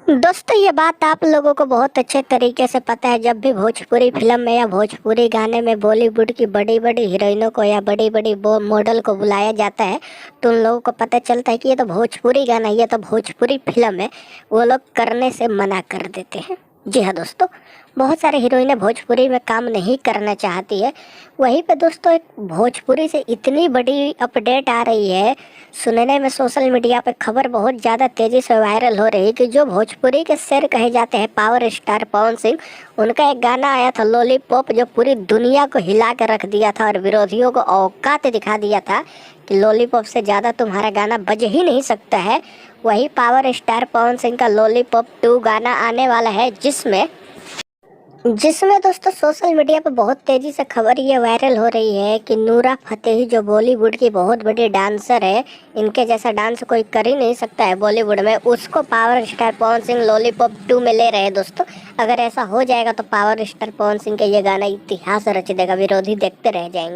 दोस्तों ये बात आप लोगों को बहुत अच्छे तरीके से पता है। जब भी भोजपुरी फिल्म में या भोजपुरी गाने में बॉलीवुड की बड़ी बड़ी हीरोइनों को या बड़ी बड़ी मॉडल को बुलाया जाता है तो उन लोगों को पता चलता है कि ये तो भोजपुरी गाना है, ये तो भोजपुरी फिल्म है। वो लोग करने से मना कर देते हैं। जी हाँ दोस्तों, बहुत सारे हीरोइनें भोजपुरी में काम नहीं करना चाहती है। वहीं पे दोस्तों एक भोजपुरी से इतनी बड़ी अपडेट आ रही है, सुनने में सोशल मीडिया पे खबर बहुत ज़्यादा तेज़ी से वायरल हो रही है कि जो भोजपुरी के शेर कहे जाते हैं पावर स्टार पवन सिंह, उनका एक गाना आया था लॉलीपॉप, जो पूरी दुनिया को हिला के रख दिया था और विरोधियों को औकात दिखा दिया था कि लॉलीपॉप से ज़्यादा तुम्हारा गाना बज ही नहीं सकता है। वही पावर स्टार पवन सिंह का लॉलीपॉप 2 गाना आने वाला है, जिसमें दोस्तों सोशल मीडिया पर बहुत तेज़ी से खबर ये वायरल हो रही है कि नूरा फतेही जो बॉलीवुड की बहुत बड़ी डांसर है, इनके जैसा डांस कोई कर ही नहीं सकता है बॉलीवुड में, उसको power star Pawan Singh lollipop 2 में ले रहे हैं। दोस्तों अगर ऐसा हो जाएगा तो पावर स्टार पवन सिंह का ये गाना इतिहास रच देगा, विरोधी देखते रह जाएंगे।